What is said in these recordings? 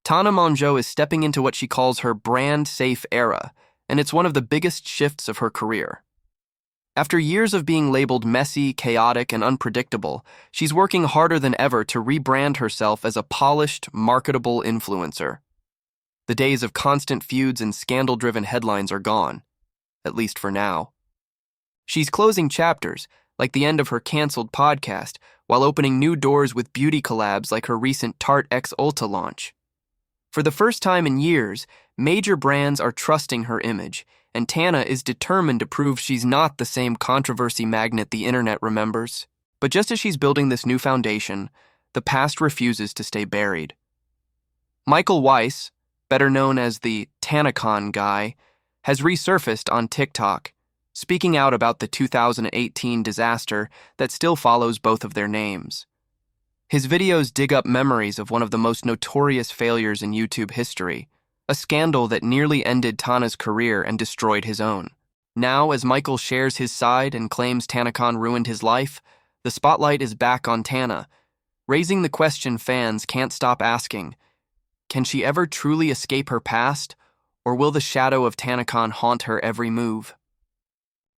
Tana Mongeau is stepping into what she calls her brand-safe era, and it's one of the biggest shifts of her career. After years of being labeled messy, chaotic, and unpredictable, she's working harder than ever to rebrand herself as a polished, marketable influencer. The days of constant feuds and scandal-driven headlines are gone, at least for now. She's closing chapters, like the end of her canceled podcast, while opening new doors with beauty collabs like her recent Tarte x Ulta launch. For the first time in years, major brands are trusting her image, and Tana is determined to prove she's not the same controversy magnet the internet remembers. But just as she's building this new foundation, the past refuses to stay buried. Michael Weiss, better known as the Tanacon guy, has resurfaced on TikTok, speaking out about the 2018 disaster that still follows both of their names. His videos dig up memories of one of the most notorious failures in YouTube history, a scandal that nearly ended Tana's career and destroyed his own. Now, as Michael shares his side and claims Tanacon ruined his life, the spotlight is back on Tana, raising the question fans can't stop asking: can she ever truly escape her past, or will the shadow of Tanacon haunt her every move?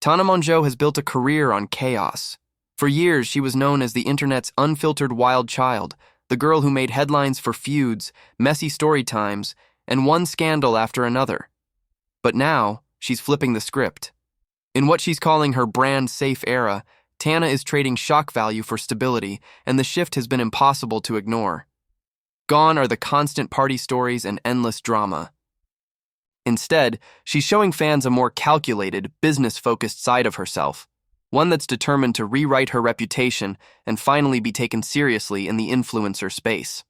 Tana Mongeau has built a career on chaos. For years, she was known as the internet's unfiltered wild child, the girl who made headlines for feuds, messy story times, and one scandal after another. But now, she's flipping the script. In what she's calling her brand-safe era, Tana is trading shock value for stability, and the shift has been impossible to ignore. Gone are the constant party stories and endless drama. Instead, she's showing fans a more calculated, business-focused side of herself, one that's determined to rewrite her reputation and finally be taken seriously in the influencer space.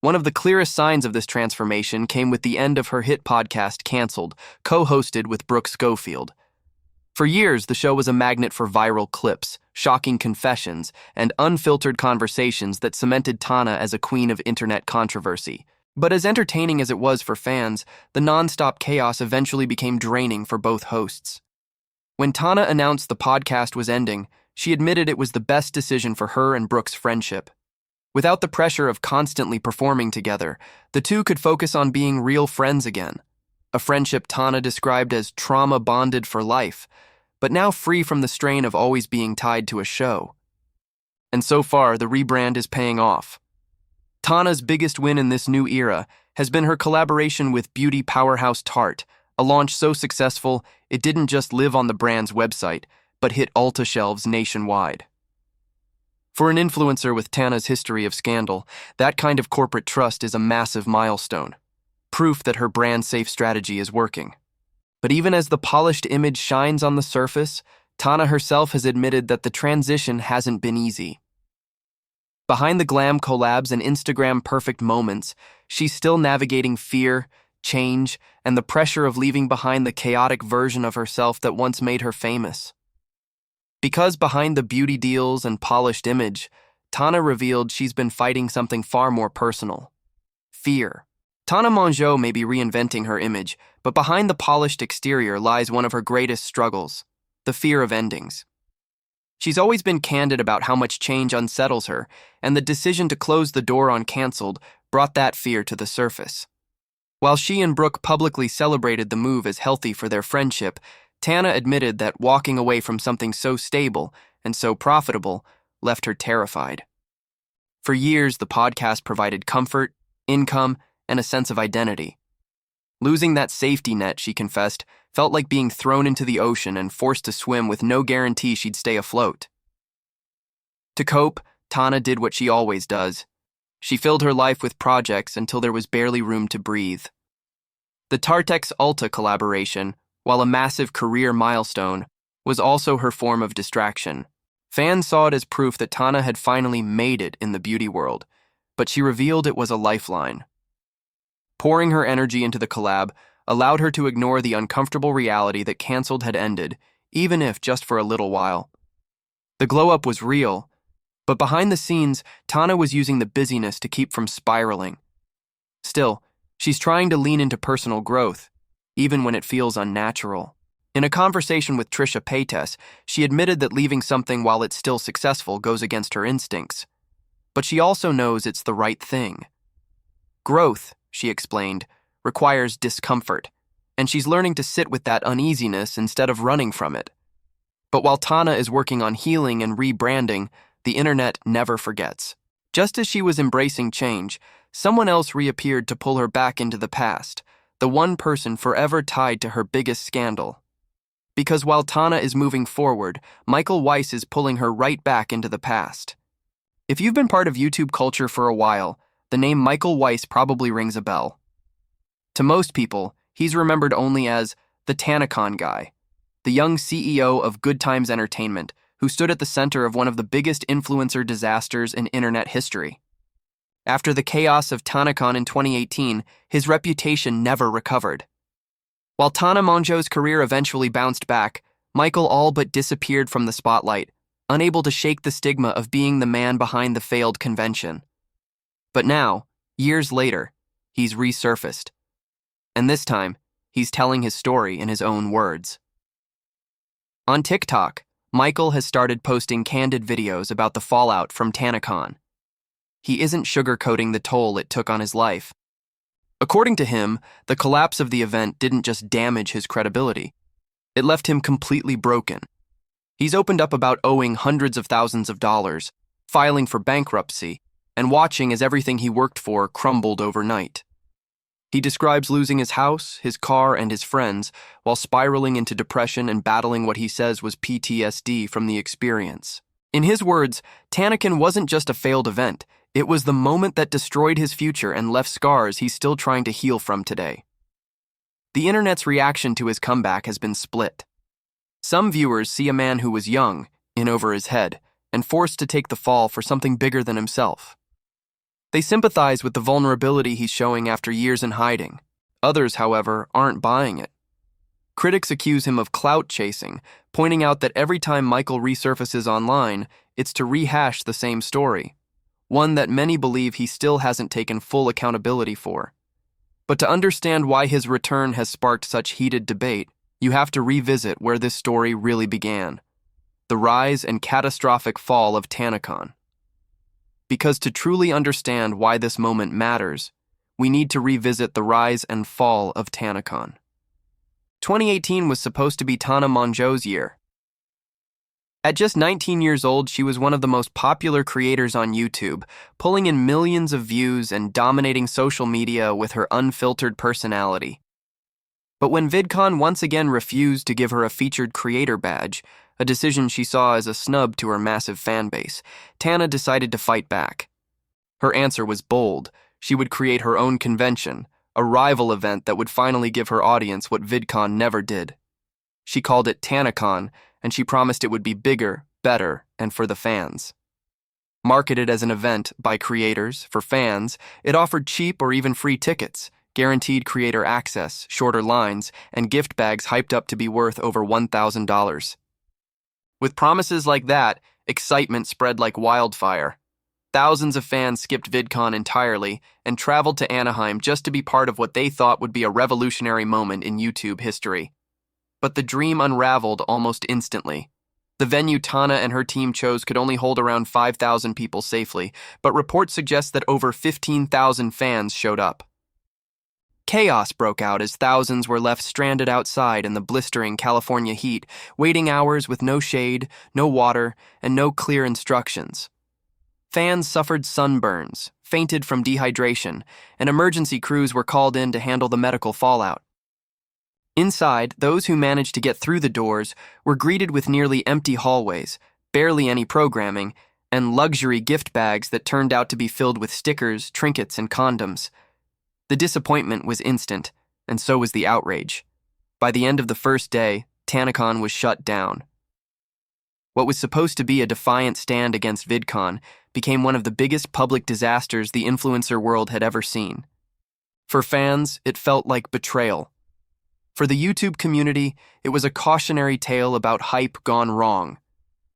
One of the clearest signs of this transformation came with the end of her hit podcast Canceled, co-hosted with Brooke Schofield. For years, the show was a magnet for viral clips, shocking confessions, and unfiltered conversations that cemented Tana as a queen of internet controversy. But as entertaining as it was for fans, the non-stop chaos eventually became draining for both hosts. When Tana announced the podcast was ending, she admitted it was the best decision for her and Brooke's friendship. Without the pressure of constantly performing together, the two could focus on being real friends again. A friendship Tana described as trauma-bonded for life, but now free from the strain of always being tied to a show. And so far, the rebrand is paying off. Tana's biggest win in this new era has been her collaboration with beauty powerhouse Tarte, a launch so successful it didn't just live on the brand's website, but hit Ulta shelves nationwide. For an influencer with Tana's history of scandal, that kind of corporate trust is a massive milestone, proof that her brand-safe strategy is working. But even as the polished image shines on the surface, Tana herself has admitted that the transition hasn't been easy. Behind the glam collabs and Instagram-perfect moments, she's still navigating fear, change, and the pressure of leaving behind the chaotic version of herself that once made her famous. Because behind the beauty deals and polished image, Tana revealed she's been fighting something far more personal: fear. Tana Mongeau may be reinventing her image, but behind the polished exterior lies one of her greatest struggles: the fear of endings. She's always been candid about how much change unsettles her, and the decision to close the door on Canceled brought that fear to the surface. While she and Brooke publicly celebrated the move as healthy for their friendship, Tana admitted that walking away from something so stable and so profitable left her terrified. For years, the podcast provided comfort, income, and a sense of identity. Losing that safety net, she confessed, felt like being thrown into the ocean and forced to swim with no guarantee she'd stay afloat. To cope, Tana did what she always does. She filled her life with projects until there was barely room to breathe. The Tarte x Ulta collaboration, while a massive career milestone, was also her form of distraction. Fans saw it as proof that Tana had finally made it in the beauty world, but she revealed it was a lifeline. Pouring her energy into the collab allowed her to ignore the uncomfortable reality that Canceled had ended, even if just for a little while. The glow-up was real, but behind the scenes, Tana was using the busyness to keep from spiraling. Still, she's trying to lean into personal growth, even when it feels unnatural. In a conversation with Trisha Paytas, she admitted that leaving something while it's still successful goes against her instincts. But she also knows it's the right thing. Growth, she explained, requires discomfort, and she's learning to sit with that uneasiness instead of running from it. But while Tana is working on healing and rebranding, the internet never forgets. Just as she was embracing change, someone else reappeared to pull her back into the past, the one person forever tied to her biggest scandal. Because while Tana is moving forward, Michael Weiss is pulling her right back into the past. If you've been part of YouTube culture for a while, the name Michael Weiss probably rings a bell. To most people, he's remembered only as the Tanacon guy, the young CEO of Good Times Entertainment, who stood at the center of one of the biggest influencer disasters in internet history. After the chaos of Tanacon in 2018, his reputation never recovered. While Tana Mongeau's career eventually bounced back, Michael all but disappeared from the spotlight, unable to shake the stigma of being the man behind the failed convention. But now, years later, he's resurfaced. And this time, he's telling his story in his own words. On TikTok, Michael has started posting candid videos about the fallout from Tanacon. He isn't sugarcoating the toll it took on his life. According to him, the collapse of the event didn't just damage his credibility. It left him completely broken. He's opened up about owing hundreds of thousands of dollars, filing for bankruptcy, and watching as everything he worked for crumbled overnight. He describes losing his house, his car, and his friends, while spiraling into depression and battling what he says was PTSD from the experience. In his words, Tanacon wasn't just a failed event, it was the moment that destroyed his future and left scars he's still trying to heal from today. The internet's reaction to his comeback has been split. Some viewers see a man who was young, in over his head, and forced to take the fall for something bigger than himself. They sympathize with the vulnerability he's showing after years in hiding. Others, however, aren't buying it. Critics accuse him of clout chasing, pointing out that every time Michael resurfaces online, it's to rehash the same story, one that many believe he still hasn't taken full accountability for. But to understand why his return has sparked such heated debate, you have to revisit where this story really began: the rise and catastrophic fall of Tanacon. Because to truly understand why this moment matters, we need to revisit the rise and fall of Tanacon. 2018 was supposed to be Tana Mongeau's year. At just 19 years old, she was one of the most popular creators on YouTube, pulling in millions of views and dominating social media with her unfiltered personality. But when VidCon once again refused to give her a featured creator badge, a decision she saw as a snub to her massive fan base, Tana decided to fight back. Her answer was bold. She would create her own convention, a rival event that would finally give her audience what VidCon never did. She called it Tanacon, and she promised it would be bigger, better, and for the fans. Marketed as an event by creators for fans, it offered cheap or even free tickets, guaranteed creator access, shorter lines, and gift bags hyped up to be worth over $1,000. With promises like that, excitement spread like wildfire. Thousands of fans skipped VidCon entirely and traveled to Anaheim just to be part of what they thought would be a revolutionary moment in YouTube history. But the dream unraveled almost instantly. The venue Tana and her team chose could only hold around 5,000 people safely, but reports suggest that over 15,000 fans showed up. Chaos broke out as thousands were left stranded outside in the blistering California heat, waiting hours with no shade, no water, and no clear instructions. Fans suffered sunburns, fainted from dehydration, and emergency crews were called in to handle the medical fallout. Inside, those who managed to get through the doors were greeted with nearly empty hallways, barely any programming, and luxury gift bags that turned out to be filled with stickers, trinkets, and condoms. The disappointment was instant, and so was the outrage. By the end of the first day, Tanacon was shut down. What was supposed to be a defiant stand against VidCon became one of the biggest public disasters the influencer world had ever seen. For fans, it felt like betrayal. For the YouTube community, it was a cautionary tale about hype gone wrong.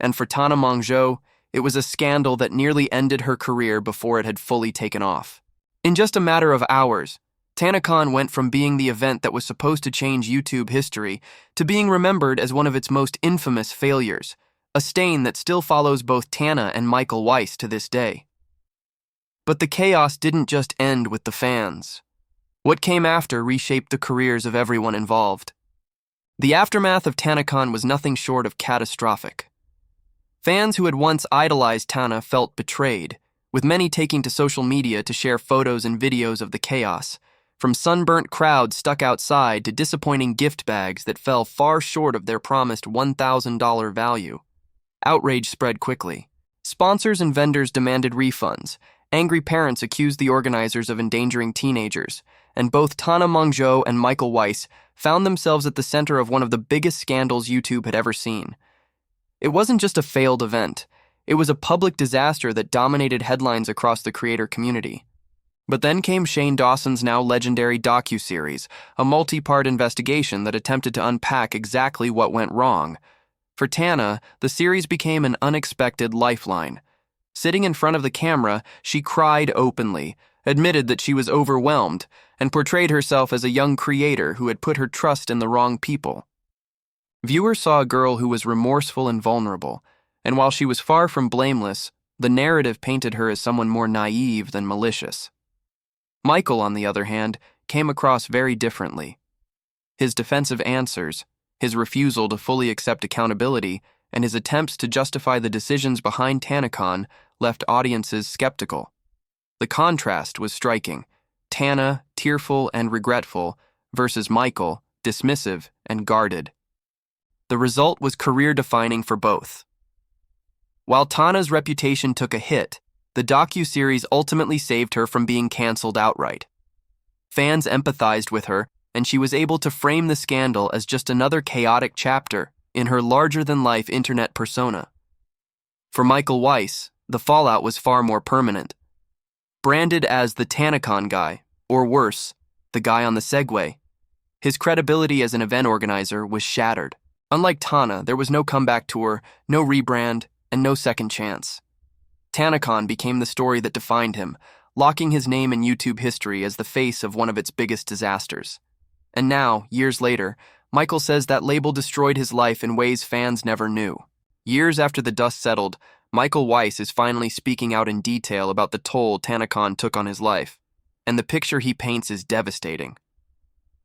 And for Tana Mongeau, it was a scandal that nearly ended her career before it had fully taken off. In just a matter of hours, Tanacon went from being the event that was supposed to change YouTube history to being remembered as one of its most infamous failures, a stain that still follows both Tana and Michael Weiss to this day. But the chaos didn't just end with the fans. What came after reshaped the careers of everyone involved. The aftermath of Tanacon was nothing short of catastrophic. Fans who had once idolized Tana felt betrayed, with many taking to social media to share photos and videos of the chaos, from sunburnt crowds stuck outside to disappointing gift bags that fell far short of their promised $1,000 value. Outrage spread quickly. Sponsors and vendors demanded refunds. Angry parents accused the organizers of endangering teenagers, and both Tana Mongeau and Michael Weiss found themselves at the center of one of the biggest scandals YouTube had ever seen. It wasn't just a failed event. It was a public disaster that dominated headlines across the creator community. But then came Shane Dawson's now legendary docuseries, a multi-part investigation that attempted to unpack exactly what went wrong. For Tana, the series became an unexpected lifeline. Sitting in front of the camera, she cried openly, admitted that she was overwhelmed, and portrayed herself as a young creator who had put her trust in the wrong people. Viewers saw a girl who was remorseful and vulnerable, and while she was far from blameless, the narrative painted her as someone more naive than malicious. Michael, on the other hand, came across very differently. His defensive answers, his refusal to fully accept accountability, and his attempts to justify the decisions behind Tanacon left audiences skeptical. The contrast was striking. Tana, tearful and regretful, versus Michael, dismissive and guarded. The result was career-defining for both. While Tana's reputation took a hit, the docuseries ultimately saved her from being canceled outright. Fans empathized with her, and she was able to frame the scandal as just another chaotic chapter in her larger-than-life internet persona. For Michael Weiss, the fallout was far more permanent. Branded as the Tanacon guy, or worse, the guy on the Segway, his credibility as an event organizer was shattered. Unlike Tana, there was no comeback tour, no rebrand, and no second chance. Tanacon became the story that defined him, locking his name in YouTube history as the face of one of its biggest disasters. And now, years later, Michael says that label destroyed his life in ways fans never knew. Years after the dust settled, Michael Weiss is finally speaking out in detail about the toll Tanacon took on his life, and the picture he paints is devastating.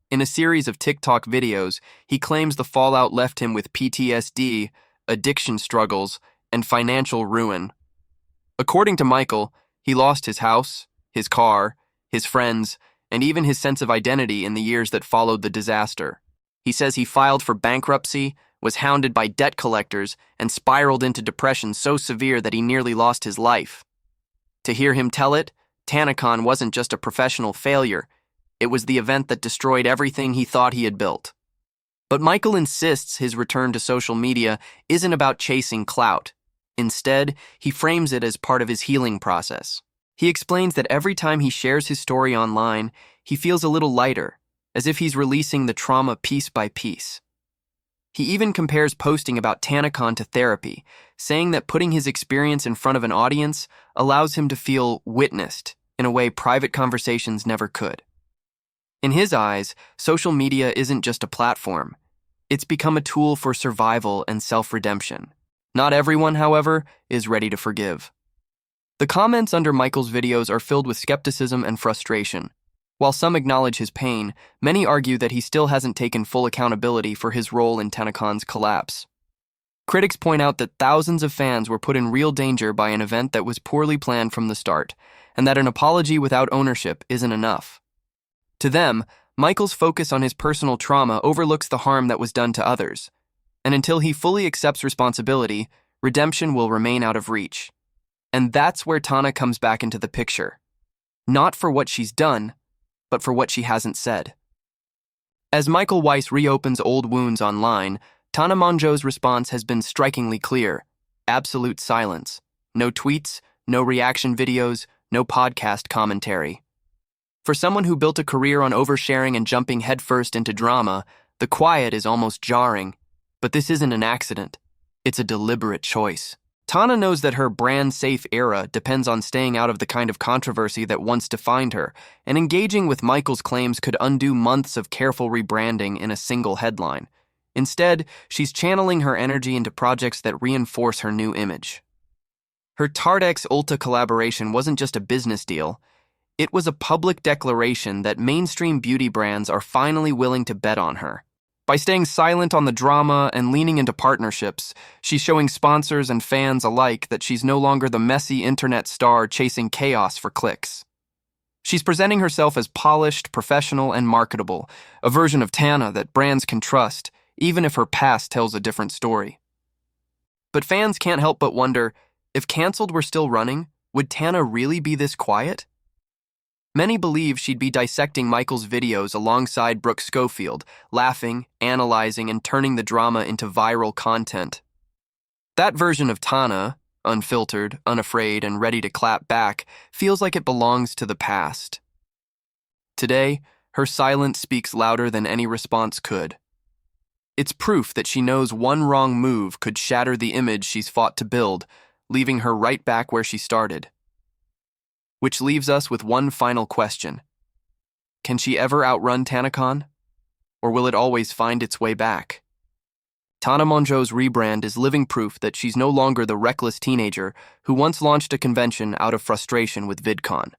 In a series of TikTok videos, he claims the fallout left him with PTSD, addiction struggles, and financial ruin. According to Michael, he lost his house, his car, his friends, and even his sense of identity in the years that followed the disaster. He says he filed for bankruptcy, was hounded by debt collectors, and spiraled into depression so severe that he nearly lost his life. To hear him tell it, Tanacon wasn't just a professional failure. It was the event that destroyed everything he thought he had built. But Michael insists his return to social media isn't about chasing clout. Instead, he frames it as part of his healing process. He explains that every time he shares his story online, he feels a little lighter, as if he's releasing the trauma piece by piece. He even compares posting about Tanacon to therapy, saying that putting his experience in front of an audience allows him to feel witnessed in a way private conversations never could. In his eyes, social media isn't just a platform. It's become a tool for survival and self-redemption. Not everyone, however, is ready to forgive. The comments under Michael's videos are filled with skepticism and frustration. While some acknowledge his pain, many argue that he still hasn't taken full accountability for his role in Tanacon's collapse. Critics point out that thousands of fans were put in real danger by an event that was poorly planned from the start, and that an apology without ownership isn't enough. To them, Michael's focus on his personal trauma overlooks the harm that was done to others, and until he fully accepts responsibility, redemption will remain out of reach. And that's where Tana comes back into the picture. Not for what she's done, but for what she hasn't said. As Michael Weiss reopens old wounds online, Tana Mongeau's response has been strikingly clear. Absolute silence. No tweets, no reaction videos, no podcast commentary. For someone who built a career on oversharing and jumping headfirst into drama, the quiet is almost jarring. But this isn't an accident. It's a deliberate choice. Tana knows that her brand-safe era depends on staying out of the kind of controversy that once defined her, and engaging with Michael's claims could undo months of careful rebranding in a single headline. Instead, she's channeling her energy into projects that reinforce her new image. Her Tarte x Ulta collaboration wasn't just a business deal, it was a public declaration that mainstream beauty brands are finally willing to bet on her. By staying silent on the drama and leaning into partnerships, she's showing sponsors and fans alike that she's no longer the messy internet star chasing chaos for clicks. She's presenting herself as polished, professional, and marketable, a version of Tana that brands can trust, even if her past tells a different story. But fans can't help but wonder, if Cancelled were still running, would Tana really be this quiet? Many believe she'd be dissecting Michael's videos alongside Brooke Schofield, laughing, analyzing, and turning the drama into viral content. That version of Tana, unfiltered, unafraid, and ready to clap back, feels like it belongs to the past. Today, her silence speaks louder than any response could. It's proof that she knows one wrong move could shatter the image she's fought to build, leaving her right back where she started. Which leaves us with one final question. Can she ever outrun Tanacon? Or will it always find its way back? Tana Mongeau's rebrand is living proof that she's no longer the reckless teenager who once launched a convention out of frustration with VidCon.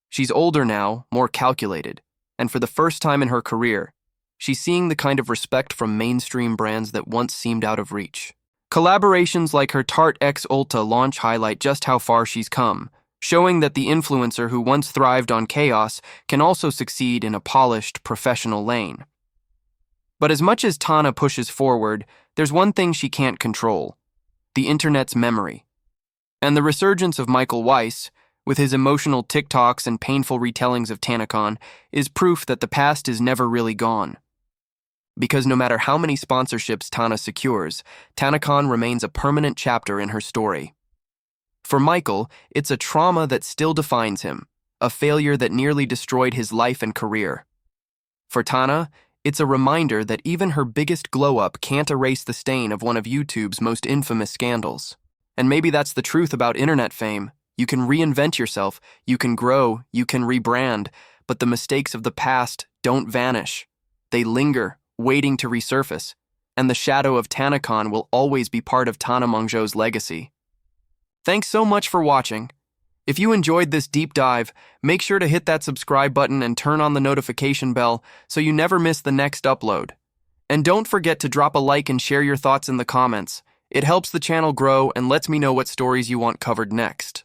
She's older now, more calculated, and for the first time in her career, she's seeing the kind of respect from mainstream brands that once seemed out of reach. Collaborations like her Tarte x Ulta launch highlight just how far she's come, showing that the influencer who once thrived on chaos can also succeed in a polished, professional lane. But as much as Tana pushes forward, there's one thing she can't control: the internet's memory. And the resurgence of Michael Weiss, with his emotional TikToks and painful retellings of Tanacon, is proof that the past is never really gone. Because no matter how many sponsorships Tana secures, Tanacon remains a permanent chapter in her story. For Michael, it's a trauma that still defines him, a failure that nearly destroyed his life and career. For Tana, it's a reminder that even her biggest glow-up can't erase the stain of one of YouTube's most infamous scandals. And maybe that's the truth about internet fame. You can reinvent yourself, you can grow, you can rebrand, but the mistakes of the past don't vanish. They linger, waiting to resurface, and the shadow of Tanacon will always be part of Tana Mongeau's legacy. Thanks so much for watching. If you enjoyed this deep dive, make sure to hit that subscribe button and turn on the notification bell so you never miss the next upload. And don't forget to drop a like and share your thoughts in the comments. It helps the channel grow and lets me know what stories you want covered next.